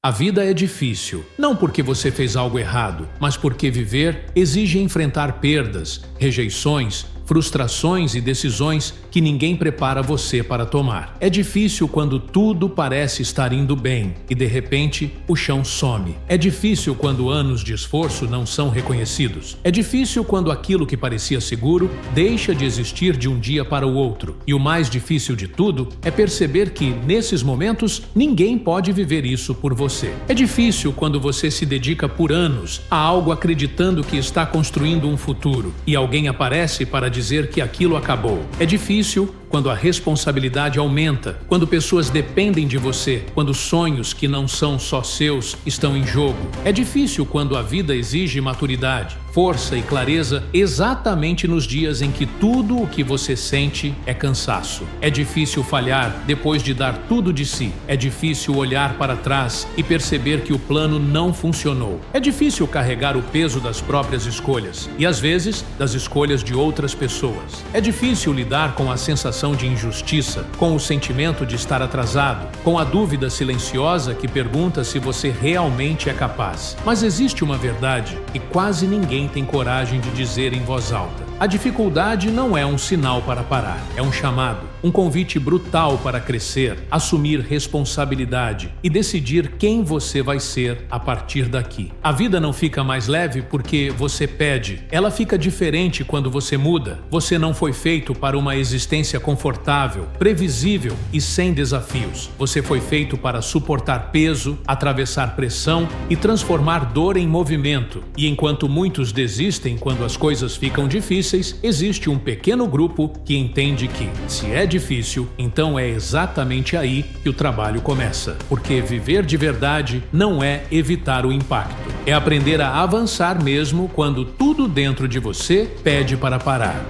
A vida é difícil, não porque você fez algo errado, mas porque viver exige enfrentar perdas, rejeições, frustrações e decisões que ninguém prepara você para tomar. É difícil quando tudo parece estar indo bem e de repente o chão some. É difícil quando anos de esforço não são reconhecidos. É difícil quando aquilo que parecia seguro deixa de existir de um dia para o outro. E o mais difícil de tudo é perceber que, nesses momentos, ninguém pode viver isso por você. É difícil quando você se dedica por anos a algo acreditando que está construindo um futuro e alguém aparece para dizer que aquilo acabou. É difícil quando a responsabilidade aumenta, quando pessoas dependem de você, quando sonhos que não são só seus estão em jogo. É difícil quando a vida exige maturidade, força e clareza exatamente nos dias em que tudo o que você sente é cansaço. É difícil falhar depois de dar tudo de si. É difícil olhar para trás e perceber que o plano não funcionou. É difícil carregar o peso das próprias escolhas e, às vezes, das escolhas de outras pessoas. É difícil lidar com a sensação de injustiça, com o sentimento de estar atrasado, com a dúvida silenciosa que pergunta se você realmente é capaz. Mas existe uma verdade que quase ninguém tem coragem de dizer em voz alta. A dificuldade não é um sinal para parar, é um chamado, um convite brutal para crescer, assumir responsabilidade e decidir quem você vai ser a partir daqui. A vida não fica mais leve porque você pede, ela fica diferente quando você muda. Você não foi feito para uma existência confortável, previsível e sem desafios. Você foi feito para suportar peso, atravessar pressão e transformar dor em movimento. E enquanto muitos desistem quando as coisas ficam difíceis, existe um pequeno grupo que entende que, se é difícil, então é exatamente aí que o trabalho começa. Porque viver de verdade não é evitar o impacto. É aprender a avançar mesmo quando tudo dentro de você pede para parar.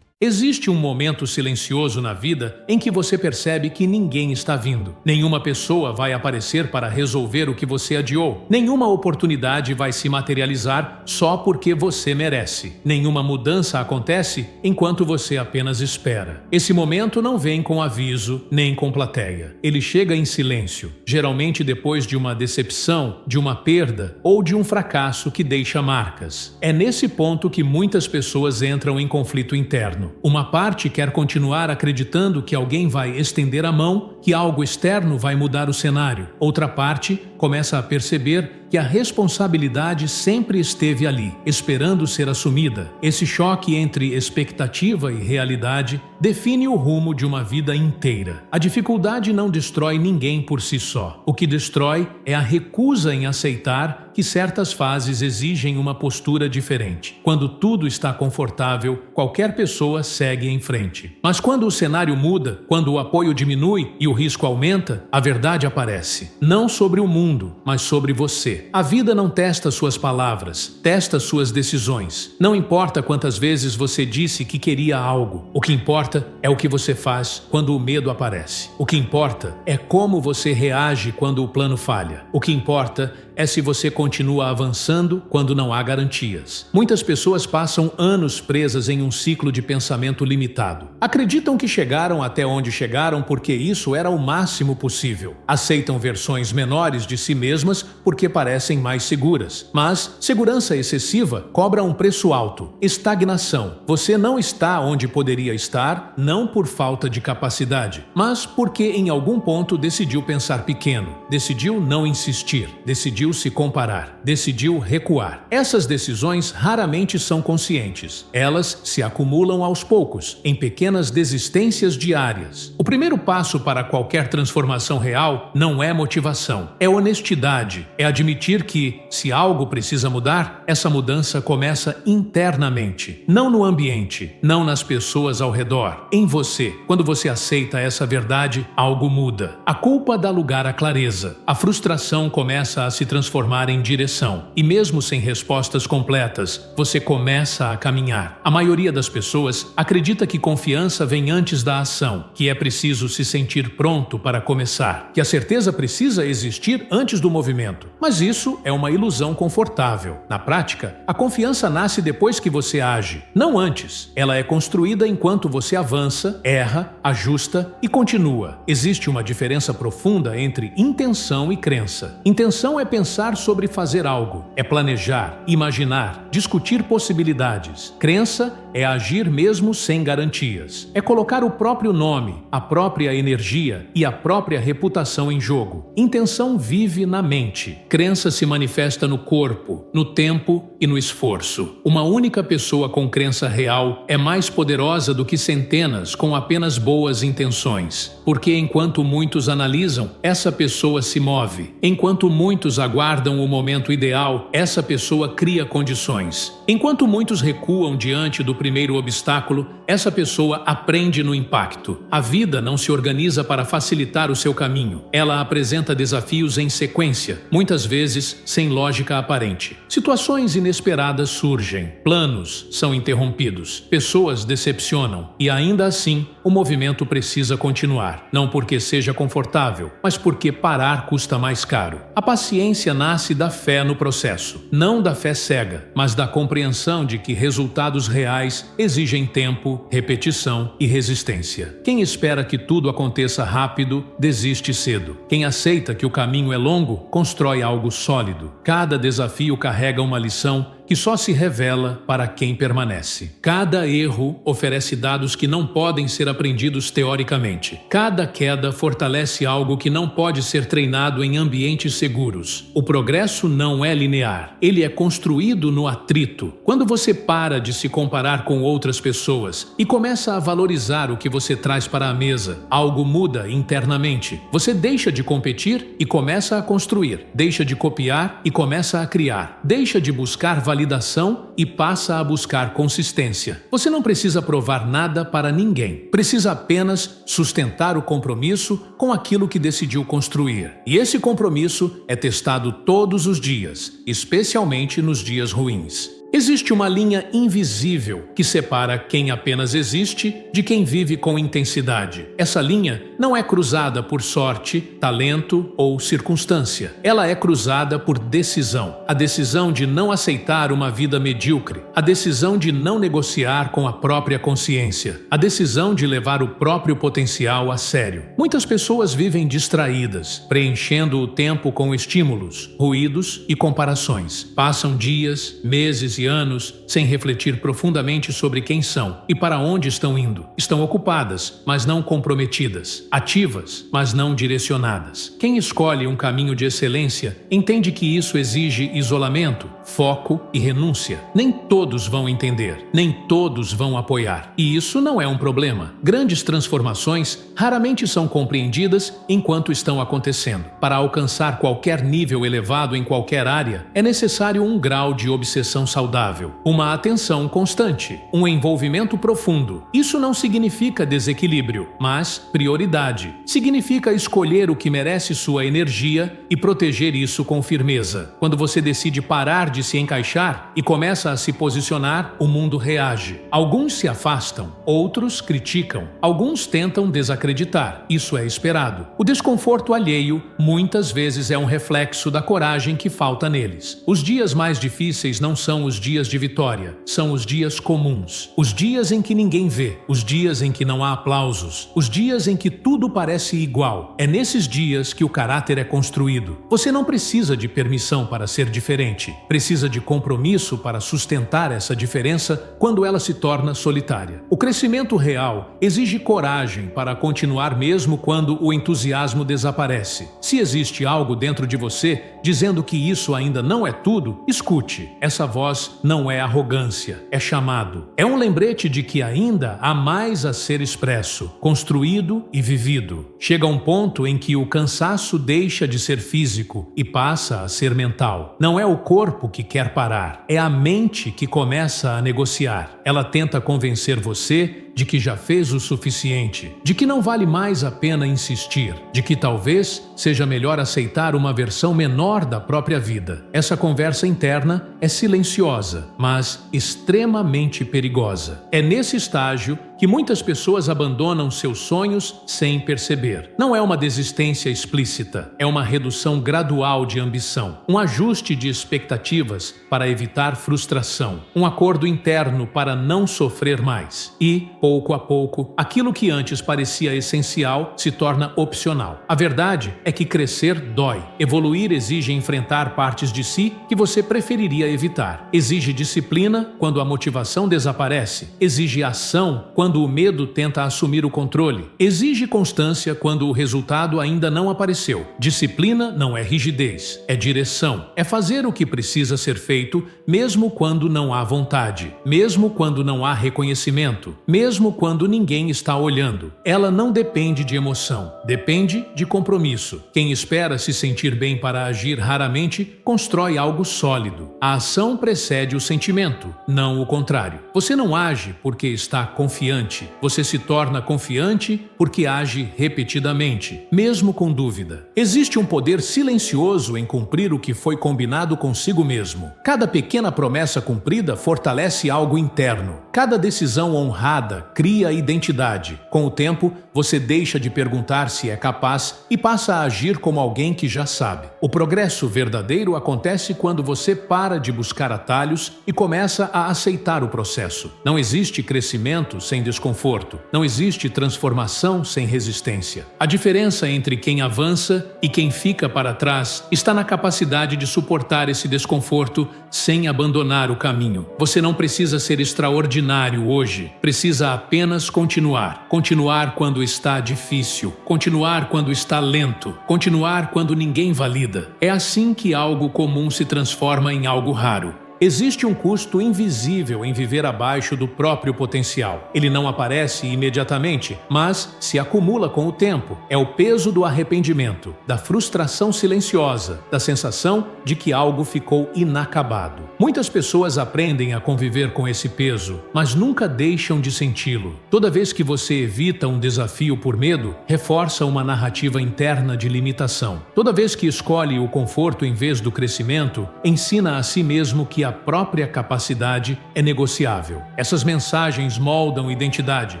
Existe um momento silencioso na vida em que você percebe que ninguém está vindo. Nenhuma pessoa vai aparecer para resolver o que você adiou. Nenhuma oportunidade vai se materializar só porque você merece. Nenhuma mudança acontece enquanto você apenas espera. Esse momento não vem com aviso nem com plateia. Ele chega em silêncio, geralmente depois de uma decepção, de uma perda ou de um fracasso que deixa marcas. É nesse ponto que muitas pessoas entram em conflito interno. Uma parte quer continuar acreditando que alguém vai estender a mão, que algo externo vai mudar o cenário. Outra parte começa a perceber que a responsabilidade sempre esteve ali, esperando ser assumida. Esse choque entre expectativa e realidade define o rumo de uma vida inteira. A dificuldade não destrói ninguém por si só. O que destrói é a recusa em aceitar que certas fases exigem uma postura diferente. Quando tudo está confortável, qualquer pessoa segue em frente. Mas quando o cenário muda, quando o apoio diminui e o risco aumenta, a verdade aparece. Não sobre o mundo, mas sobre você. A vida não testa suas palavras, testa suas decisões. Não importa quantas vezes você disse que queria algo. O que importa é o que você faz quando o medo aparece. O que importa é como você reage quando o plano falha. O que importa é se você continua avançando quando não há garantias. Muitas pessoas passam anos presas em um ciclo de pensamento limitado. Acreditam que chegaram até onde chegaram porque isso era o máximo possível. Aceitam versões menores de si mesmas porque parecem mais seguras. Mas segurança excessiva cobra um preço alto. Estagnação. Você não está onde poderia estar, não por falta de capacidade, mas porque em algum ponto decidiu pensar pequeno, decidiu não insistir, decidiu se comparar, decidiu recuar. Essas decisões raramente são conscientes. Elas se acumulam aos poucos, em pequenas desistências diárias. O primeiro passo para qualquer transformação real não é motivação, é honestidade, é admitir que, se algo precisa mudar, essa mudança começa internamente, não no ambiente, não nas pessoas ao redor, em você. Quando você aceita essa verdade, algo muda. A culpa dá lugar à clareza. A frustração começa a se transformar em direção. E mesmo sem respostas completas, você começa a caminhar. A maioria das pessoas acredita que confiança vem antes da ação, que é preciso se sentir pronto para começar, que a certeza precisa existir antes do movimento. Mas isso é uma ilusão confortável. Na prática, a confiança nasce depois que você age, não antes. Ela é construída enquanto você avança, erra, ajusta e continua. Existe uma diferença profunda entre intenção e crença. Intenção é pensar sobre fazer algo, é planejar, imaginar, discutir possibilidades. Crença é agir mesmo sem garantias. É colocar o próprio nome, a própria energia e a própria reputação em jogo. Intenção vive na mente. Crença se manifesta no corpo, no tempo e no esforço. Uma única pessoa com crença real é mais poderosa do que centenas com apenas boas intenções. Porque enquanto muitos analisam, essa pessoa se move. Enquanto muitos aguardam o momento ideal, essa pessoa cria condições. Enquanto muitos recuam diante do primeiro obstáculo, essa pessoa aprende no impacto. A vida não se organiza para facilitar o seu caminho. Ela apresenta desafios em sequência, muitas vezes sem lógica aparente. Situações inesperadas surgem, planos são interrompidos, pessoas decepcionam e ainda assim o movimento precisa continuar. Não porque seja confortável, mas porque parar custa mais caro. A paciência nasce da fé no processo, não da fé cega, mas da compreensão de que resultados reais exigem tempo, repetição e resistência. Quem espera que tudo aconteça rápido, desiste cedo. Quem aceita que o caminho é longo, constrói algo sólido. Cada desafio carrega uma lição que só se revela para quem permanece. Cada erro oferece dados que não podem ser aprendidos teoricamente. Cada queda fortalece algo que não pode ser treinado em ambientes seguros. O progresso não é linear. Ele é construído no atrito. Quando você para de se comparar com outras pessoas e começa a valorizar o que você traz para a mesa, algo muda internamente. Você deixa de competir e começa a construir. Deixa de copiar e começa a criar. Deixa de buscar validação e passa a buscar consistência. Você não precisa provar nada para ninguém. Precisa apenas sustentar o compromisso com aquilo que decidiu construir. E esse compromisso é testado todos os dias, especialmente nos dias ruins. Existe uma linha invisível que separa quem apenas existe de quem vive com intensidade. Essa linha não é cruzada por sorte, talento ou circunstância. Ela é cruzada por decisão. A decisão de não aceitar uma vida medíocre. A decisão de não negociar com a própria consciência. A decisão de levar o próprio potencial a sério. Muitas pessoas vivem distraídas, preenchendo o tempo com estímulos, ruídos e comparações. Passam dias, meses e anos sem refletir profundamente sobre quem são e para onde estão indo. Estão ocupadas, mas não comprometidas. Ativas, mas não direcionadas. Quem escolhe um caminho de excelência entende que isso exige isolamento, foco e renúncia. Nem todos vão entender, nem todos vão apoiar. E isso não é um problema. Grandes transformações raramente são compreendidas enquanto estão acontecendo. Para alcançar qualquer nível elevado em qualquer área, é necessário um grau de obsessão saudável, uma atenção constante, um envolvimento profundo. Isso não significa desequilíbrio, mas prioridade. Significa escolher o que merece sua energia e proteger isso com firmeza. Quando você decide parar de se encaixar e começa a se posicionar, o mundo reage. Alguns se afastam, outros criticam, alguns tentam desacreditar. Isso é esperado. O desconforto alheio muitas vezes é um reflexo da coragem que falta neles. Os dias mais difíceis não são os dias de vitória, são os dias comuns. Os dias em que ninguém vê, os dias em que não há aplausos, os dias em que tudo parece igual. É nesses dias que o caráter é construído. Você não precisa de permissão para ser diferente. Precisa de compromisso para sustentar essa diferença quando ela se torna solitária. O crescimento real exige coragem para continuar mesmo quando o entusiasmo desaparece. Se existe algo dentro de você dizendo que isso ainda não é tudo, escute. Essa voz não é arrogância, é chamado. É um lembrete de que ainda há mais a ser expresso, construído e vivido. Chega um ponto em que o cansaço deixa de ser físico e passa a ser mental. Não é o corpo que quer parar, é a mente que começa a negociar. Ela tenta convencer você de que já fez o suficiente, de que não vale mais a pena insistir, de que talvez seja melhor aceitar uma versão menor da própria vida. Essa conversa interna é silenciosa, mas extremamente perigosa. É nesse estágio que muitas pessoas abandonam seus sonhos sem perceber. Não é uma desistência explícita, é uma redução gradual de ambição, um ajuste de expectativas para evitar frustração, um acordo interno para não sofrer mais. E, pouco a pouco, aquilo que antes parecia essencial se torna opcional. A verdade é que crescer dói. Evoluir exige enfrentar partes de si que você preferiria evitar. Exige disciplina quando a motivação desaparece. Exige ação quando o medo tenta assumir o controle. Exige constância quando o resultado ainda não apareceu. Disciplina não é rigidez, é direção. É fazer o que precisa ser feito, mesmo quando não há vontade, mesmo quando não há reconhecimento, mesmo quando ninguém está olhando. Ela não depende de emoção, depende de compromisso. Quem espera se sentir bem para agir raramente, constrói algo sólido. A ação precede o sentimento, não o contrário. Você não age porque está confiante. Você se torna confiante porque age repetidamente, mesmo com dúvida. Existe um poder silencioso em cumprir o que foi combinado consigo mesmo. Cada pequena promessa cumprida fortalece algo interno. Cada decisão honrada cria identidade. Com o tempo, você deixa de perguntar se é capaz e passa a agir como alguém que já sabe. O progresso verdadeiro acontece quando você para de buscar atalhos e começa a aceitar o processo. Não existe crescimento sem desconforto. Não existe transformação sem resistência. A diferença entre quem avança e quem fica para trás está na capacidade de suportar esse desconforto sem abandonar o caminho. Você não precisa ser extraordinário hoje. Precisa apenas continuar. Continuar quando está difícil. Continuar quando está lento. Continuar quando ninguém valida. É assim que algo comum se transforma em algo raro. Existe um custo invisível em viver abaixo do próprio potencial. Ele não aparece imediatamente, mas se acumula com o tempo. É o peso do arrependimento, da frustração silenciosa, da sensação de que algo ficou inacabado. Muitas pessoas aprendem a conviver com esse peso, mas nunca deixam de senti-lo. Toda vez que você evita um desafio por medo, reforça uma narrativa interna de limitação. Toda vez que escolhe o conforto em vez do crescimento, ensina a si mesmo que a própria capacidade é negociável. Essas mensagens moldam identidade,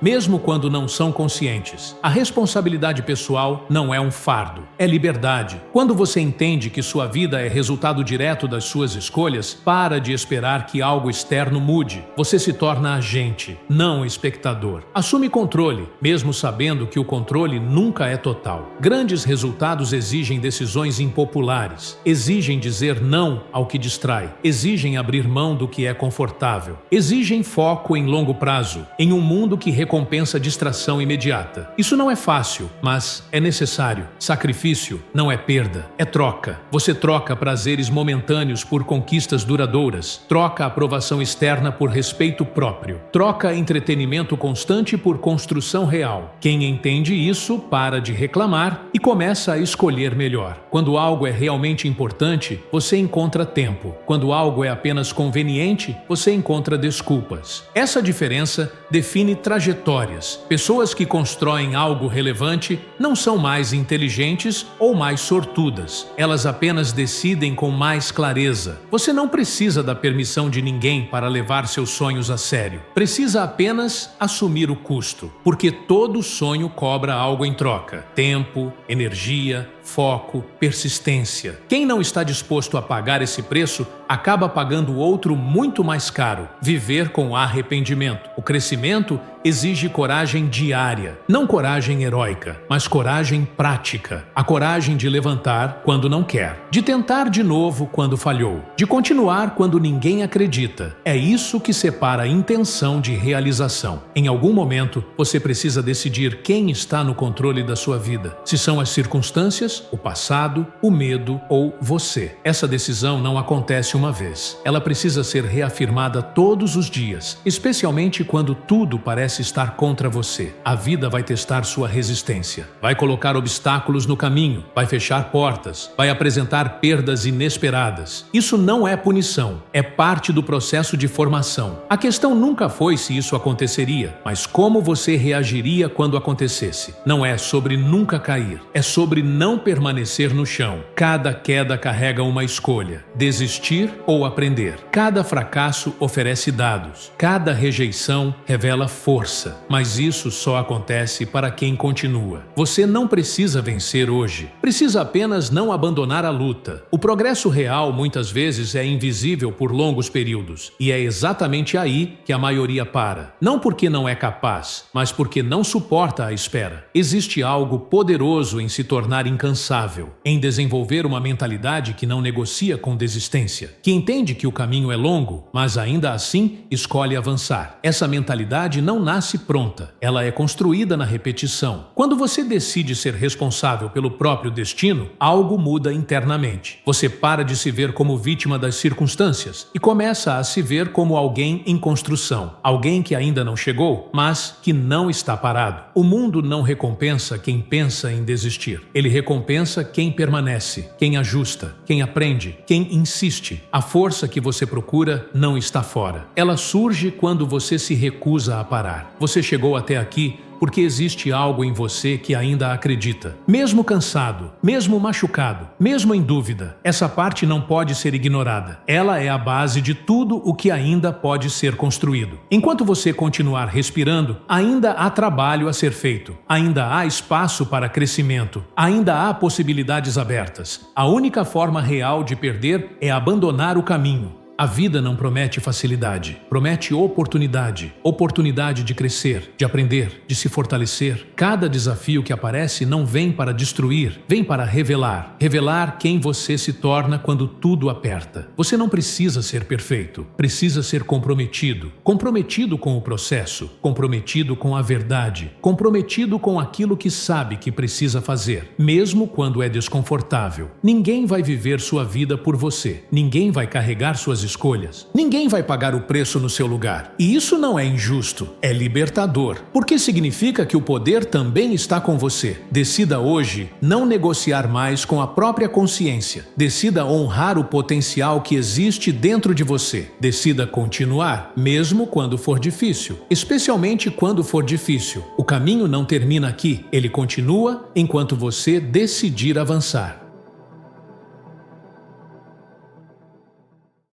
mesmo quando não são conscientes. A responsabilidade pessoal não é um fardo, é liberdade. Quando você entende que sua vida é resultado direto das suas escolhas, para de esperar que algo externo mude. Você se torna agente, não espectador. Assume controle, mesmo sabendo que o controle nunca é total. Grandes resultados exigem decisões impopulares, exigem dizer não ao que distrai, exigem abrir mão do que é confortável, exigem foco em longo prazo, em um mundo que recompensa distração imediata. Isso não é fácil, mas é necessário. Sacrifício não é perda, é troca. Você troca prazeres momentâneos por conquistas duradouras, troca aprovação externa por respeito próprio, troca entretenimento constante por construção real. Quem entende isso para de reclamar e começa a escolher melhor. Quando algo é realmente importante, você encontra tempo. Quando algo é apenas conveniente, você encontra desculpas. Essa diferença define trajetórias. Pessoas que constroem algo relevante não são mais inteligentes ou mais sortudas. Elas apenas decidem com mais clareza. Você não precisa da permissão de ninguém para levar seus sonhos a sério. Precisa apenas assumir o custo, porque todo sonho cobra algo em troca: tempo, energia, foco, persistência. Quem não está disposto a pagar esse preço acaba pagando outro muito mais caro: viver com arrependimento. O crescimento exige coragem diária, não coragem heróica, mas coragem prática. A coragem de levantar quando não quer, de tentar de novo quando falhou, de continuar quando ninguém acredita. É isso que separa a intenção de realização. Em algum momento, você precisa decidir quem está no controle da sua vida. Se são as circunstâncias, o passado, o medo ou você. Essa decisão não acontece uma vez. mas ela precisa ser reafirmada todos os dias, especialmente quando tudo parece estar contra você. A vida vai testar sua resistência, vai colocar obstáculos no caminho, vai fechar portas, vai apresentar perdas inesperadas. Isso não é punição, é parte do processo de formação. A questão nunca foi se isso aconteceria, mas como você reagiria quando acontecesse. Não é sobre nunca cair, é sobre não permanecer no chão. Cada queda carrega uma escolha: desistir ou aprender. Cada fracasso oferece dados, cada rejeição revela força, mas isso só acontece para quem continua. Você não precisa vencer hoje, precisa apenas não abandonar a luta. O progresso real muitas vezes é invisível por longos períodos, e é exatamente aí que a maioria para. Não porque não é capaz, mas porque não suporta a espera. Existe algo poderoso em se tornar incansável, em desenvolver uma mentalidade que não negocia com desistência, que entende que o caminho é longo, mas ainda assim escolhe avançar. Essa mentalidade não nasce pronta, ela é construída na repetição. Quando você decide ser responsável pelo próprio destino, algo muda internamente. Você para de se ver como vítima das circunstâncias e começa a se ver como alguém em construção, alguém que ainda não chegou, mas que não está parado. O mundo não recompensa quem pensa em desistir. Ele recompensa quem permanece, quem ajusta, quem aprende, quem insiste. A força que você procura não está fora. Ela surge quando você se recusa a parar. Você chegou até aqui porque existe algo em você que ainda acredita. Mesmo cansado, mesmo machucado, mesmo em dúvida, essa parte não pode ser ignorada. Ela é a base de tudo o que ainda pode ser construído. Enquanto você continuar respirando, ainda há trabalho a ser feito. Ainda há espaço para crescimento. Ainda há possibilidades abertas. A única forma real de perder é abandonar o caminho. A vida não promete facilidade, promete oportunidade. Oportunidade de crescer, de aprender, de se fortalecer. Cada desafio que aparece não vem para destruir, vem para revelar. Revelar quem você se torna quando tudo aperta. Você não precisa ser perfeito, precisa ser comprometido. Comprometido com o processo, comprometido com a verdade, comprometido com aquilo que sabe que precisa fazer, mesmo quando é desconfortável. Ninguém vai viver sua vida por você, ninguém vai carregar suas escolhas. Ninguém vai pagar o preço no seu lugar. E isso não é injusto, é libertador, porque significa que o poder também está com você. Decida hoje não negociar mais com a própria consciência. Decida honrar o potencial que existe dentro de você. Decida continuar, mesmo quando for difícil. Especialmente quando for difícil. O caminho não termina aqui, ele continua enquanto você decidir avançar.